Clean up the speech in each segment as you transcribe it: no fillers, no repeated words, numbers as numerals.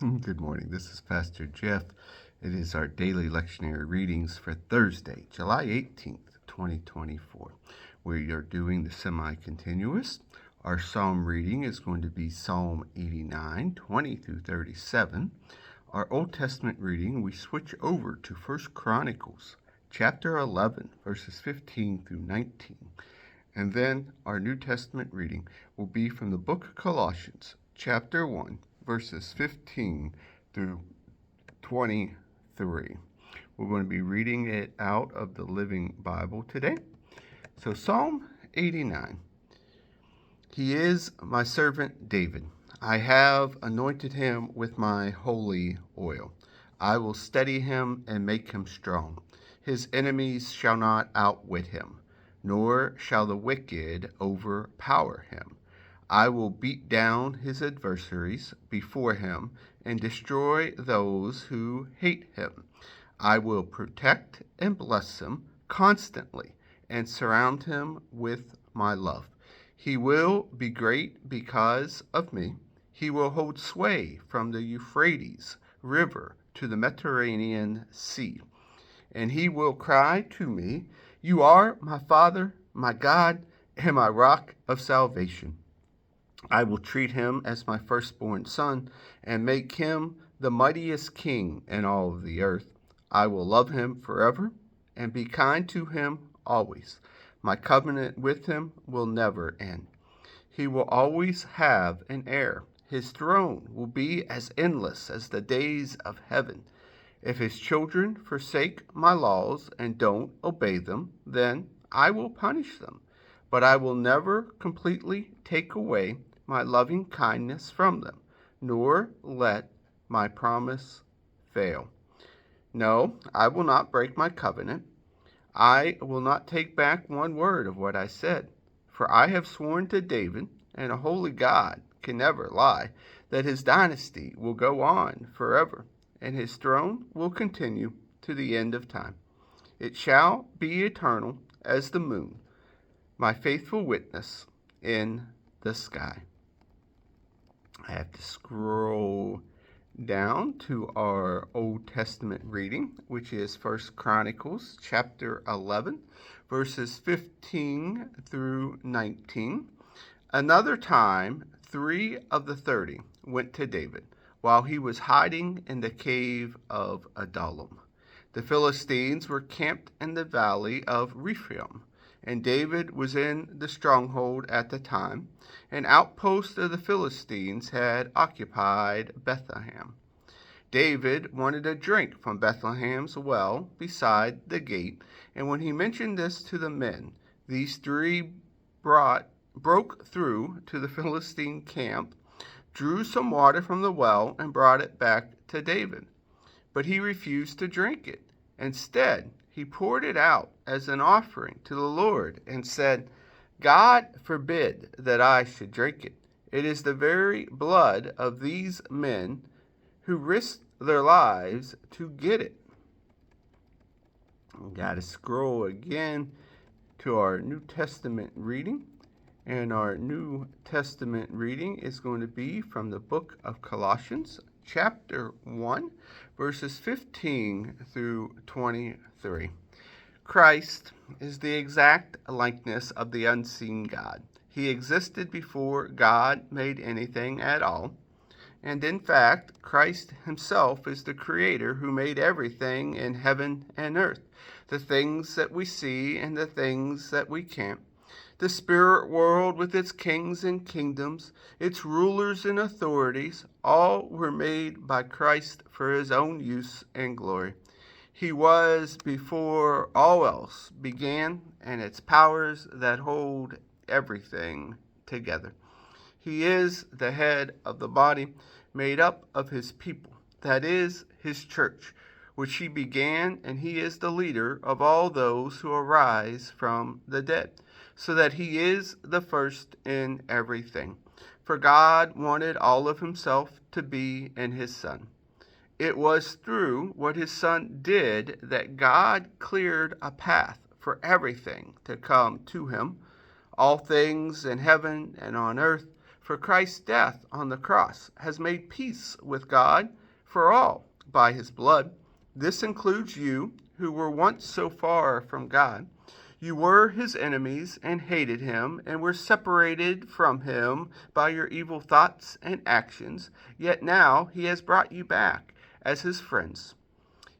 Good morning. This is Pastor Jeff. It is our daily lectionary readings for Thursday, July 18th, 2024. We are doing the semi-continuous. Our psalm reading is going to be Psalm 89, 20 through 37. Our Old Testament reading, we switch over to 1 Chronicles, chapter 11, verses 15 through 19. And then our New Testament reading will be from the book of Colossians, chapter 1, verses 15 through 23. We're going to be reading it out of the Living Bible today. So Psalm 89. He is my servant David. I have anointed him with my holy oil. I will steady him and make him strong. His enemies shall not outwit him, nor shall the wicked overpower him. I will beat down his adversaries before him and destroy those who hate him. I will protect and bless him constantly and surround him with my love. He will be great because of me. He will hold sway from the Euphrates River to the Mediterranean Sea. And he will cry to me, "You are my Father, my God, and my rock of salvation." I will treat him as my firstborn son and make him the mightiest king in all of the earth. I will love him forever and be kind to him always. My covenant with him will never end. He will always have an heir. His throne will be as endless as the days of heaven. If his children forsake my laws and don't obey them, then I will punish them. But I will never completely take away my loving kindness from them, nor let my promise fail. No, I will not break my covenant. I will not take back one word of what I said. For I have sworn to David, and a holy God can never lie, that his dynasty will go on forever, and his throne will continue to the end of time. It shall be eternal as the moon, my faithful witness in the sky. I have to scroll down to our Old Testament reading, which is 1 Chronicles chapter 11, verses 15 through 19. Another time, 3 of the 30 went to David while he was hiding in the cave of Adullam. The Philistines were camped in the valley of Rephaim, and David was in the stronghold at the time. An outpost of the Philistines had occupied Bethlehem. David wanted a drink from Bethlehem's well beside the gate, and when he mentioned this to the men, these three broke through to the Philistine camp, drew some water from the well, and brought it back to David. But he refused to drink it. Instead, he poured it out as an offering to the Lord and said, "God forbid that I should drink it. It is the very blood of these men who risked their lives to get it." We got to scroll again to our New Testament reading. And our New Testament reading is going to be from the book of Colossians, chapter 1, verses 15 through 23. Christ is the exact likeness of the unseen God. He existed before God made anything at all. And in fact, Christ himself is the creator who made everything in heaven and earth, the things that we see and the things that we can't. The spirit world with its kings and kingdoms, its rulers and authorities, all were made by Christ for his own use and glory. He was before all else began, and its powers that hold everything together. He is the head of the body, made up of his people, that is, his church, which he began, and he is the leader of all those who arise from the dead, so that he is the first in everything. For God wanted all of himself to be in his Son. It was through what his Son did that God cleared a path for everything to come to him, all things in heaven and on earth, For Christ's death on the cross has made peace with God for all by his blood. This includes you who were once so far from God. You were his enemies and hated him and were separated from him by your evil thoughts and actions. Yet now he has brought you back as his friends.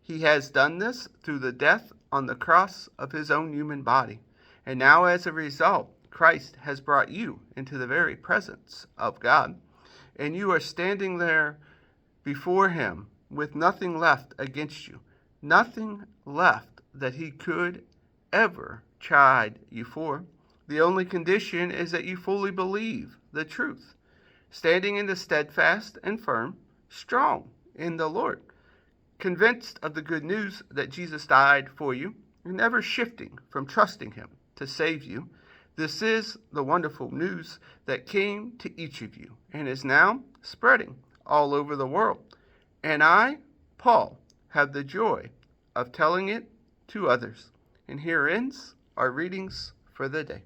He has done this through the death on the cross of his own human body. And now as a result, Christ has brought you into the very presence of God. And you are standing there before him with nothing left against you. Nothing left that he could ever chide you for. The only condition is that you fully believe the truth, standing in the steadfast and firm, strong in the Lord, convinced of the good news that Jesus died for you, and never shifting from trusting him to save you. This is the wonderful news that came to each of you and is now spreading all over the world. And I, Paul, have the joy of telling it to others. And here ends our readings for the day.